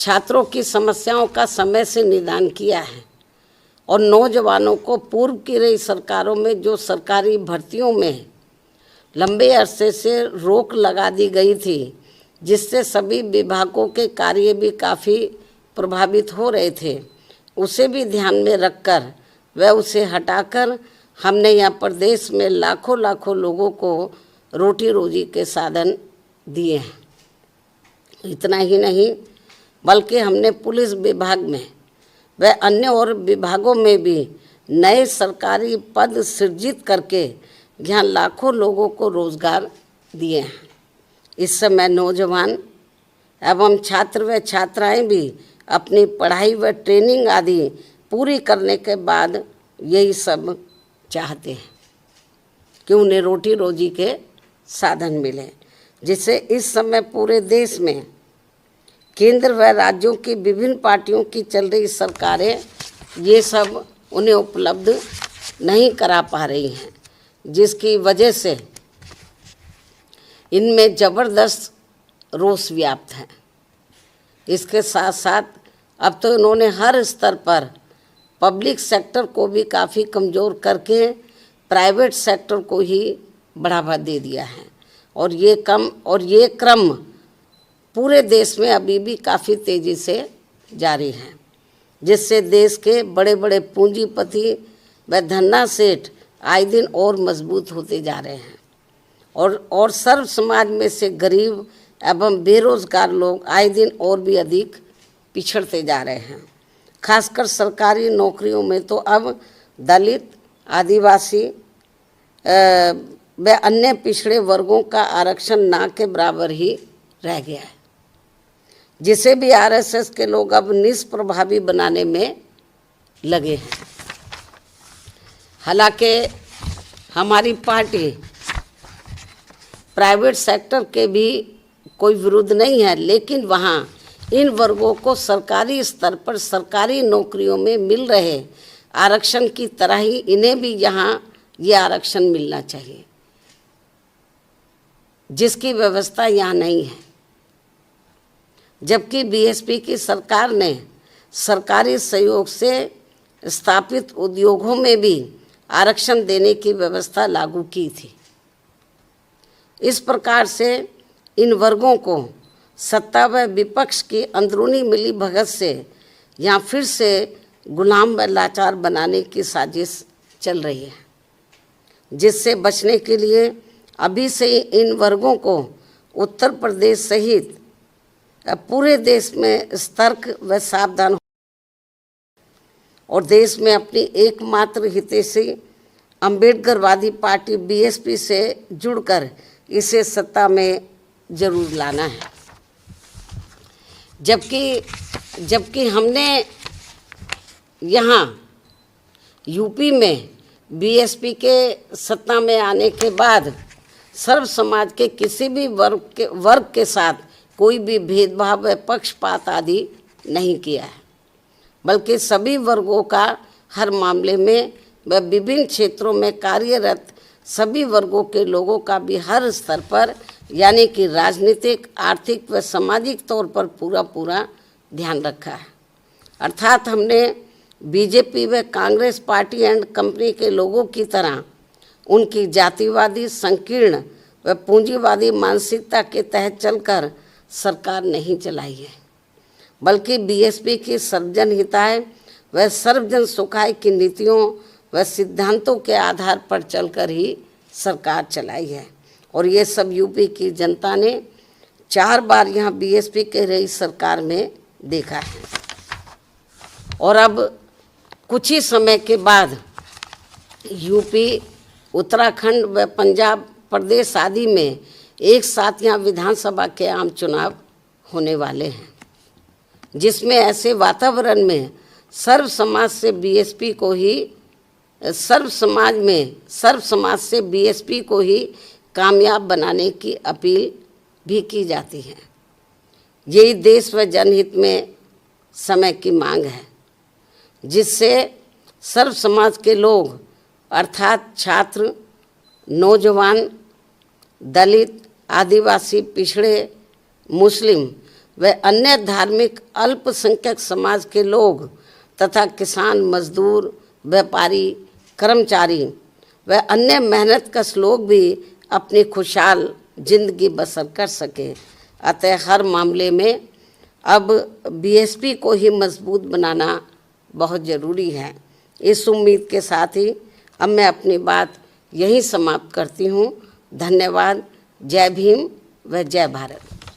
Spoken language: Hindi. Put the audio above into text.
छात्रों की समस्याओं का समय से निदान किया है और नौजवानों को पूर्व की रही सरकारों में जो सरकारी भर्तियों में लंबे अरसे से रोक लगा दी गई थी, जिससे सभी विभागों के कार्य भी काफ़ी प्रभावित हो रहे थे, उसे भी ध्यान में रखकर वह उसे हटाकर हमने यहाँ प्रदेश में लाखों लाखों लोगों को रोटी रोजी के साधन दिए हैं। इतना ही नहीं बल्कि हमने पुलिस विभाग में व अन्य और विभागों में भी नए सरकारी पद सृजित करके यहाँ लाखों लोगों को रोजगार दिए हैं। इस समय नौजवान एवं छात्र व छात्राएं भी अपनी पढ़ाई व ट्रेनिंग आदि पूरी करने के बाद यही सब चाहते हैं कि उन्हें रोटी रोजी के साधन मिले, जिससे इस समय पूरे देश में केंद्र व राज्यों की विभिन्न पार्टियों की चल रही सरकारें ये सब उन्हें उपलब्ध नहीं करा पा रही हैं, जिसकी वजह से इनमें ज़बरदस्त रोष व्याप्त है। इसके साथ साथ अब तो इन्होंने हर स्तर पर पब्लिक सेक्टर को भी काफ़ी कमज़ोर करके प्राइवेट सेक्टर को ही बढ़ावा दे दिया है और ये क्रम पूरे देश में अभी भी काफ़ी तेज़ी से जारी है, जिससे देश के बड़े बड़े पूंजीपति व धन्ना सेठ आए दिन और मजबूत होते जा रहे हैं और सर्व समाज में से गरीब एवं बेरोजगार लोग आए दिन और भी अधिक पिछड़ते जा रहे हैं। खासकर सरकारी नौकरियों में तो अब दलित, आदिवासी व अन्य पिछड़े वर्गों का आरक्षण ना के बराबर ही रह गया है, जिसे भी आरएसएस के लोग अब निष्प्रभावी बनाने में लगे हैं। हालांकि हमारी पार्टी प्राइवेट सेक्टर के भी कोई विरोध नहीं है, लेकिन वहाँ इन वर्गों को सरकारी स्तर पर सरकारी नौकरियों में मिल रहे आरक्षण की तरह ही इन्हें भी यहाँ ये आरक्षण मिलना चाहिए, जिसकी व्यवस्था यहाँ नहीं है। जबकि बीएसपी की सरकार ने सरकारी सहयोग से स्थापित उद्योगों में भी आरक्षण देने की व्यवस्था लागू की थी। इस प्रकार से इन वर्गों को सत्ता व विपक्ष की अंदरूनी मिलीभगत से यहाँ फिर से गुलाम व लाचार बनाने की साजिश चल रही है, जिससे बचने के लिए अभी से इन वर्गों को उत्तर प्रदेश सहित पूरे देश में सतर्क व सावधान और देश में अपनी एकमात्र हितैषी अम्बेडकरवादी पार्टी बीएसपी से जुड़कर इसे सत्ता में जरूर लाना है। जबकि हमने यहाँ यूपी में बीएसपी के सत्ता में आने के बाद सर्व समाज के किसी भी वर्ग के साथ कोई भी भेदभाव व पक्षपात आदि नहीं किया है, बल्कि सभी वर्गों का हर मामले में व विभिन्न क्षेत्रों में कार्यरत सभी वर्गों के लोगों का भी हर स्तर पर यानी कि राजनीतिक, आर्थिक व सामाजिक तौर पर पूरा ध्यान रखा है। अर्थात हमने बीजेपी व कांग्रेस पार्टी एंड कंपनी के लोगों की तरह उनकी जातिवादी, संकीर्ण व पूंजीवादी मानसिकता के तहत चलकर सरकार नहीं चलाई है, बल्कि बीएसपी की सर्वजन हिताय व सर्वजन सुखाय की नीतियों व सिद्धांतों के आधार पर चलकर ही सरकार चलाई है। और ये सब यूपी की जनता ने 4 बार यहाँ बीएसपी के रही सरकार में देखा है। और अब कुछ ही समय के बाद यूपी, उत्तराखंड व पंजाब प्रदेश आदि में एक साथ यहाँ विधानसभा के आम चुनाव होने वाले हैं, जिसमें ऐसे वातावरण में सर्व समाज से बीएसपी को ही कामयाब बनाने की अपील भी की जाती है। यही देश व जनहित में समय की मांग है, जिससे सर्व समाज के लोग अर्थात छात्र, नौजवान, दलित, आदिवासी, पिछड़े, मुस्लिम व अन्य धार्मिक अल्पसंख्यक समाज के लोग तथा किसान, मजदूर, व्यापारी, कर्मचारी व अन्य मेहनतकश लोग भी अपनी खुशहाल जिंदगी बसर कर सकें। अतः हर मामले में अब बीएसपी को ही मजबूत बनाना बहुत ज़रूरी है। इस उम्मीद के साथ ही अब मैं अपनी बात यहीं समाप्त करती हूँ। धन्यवाद। जय भीम व जय भारत।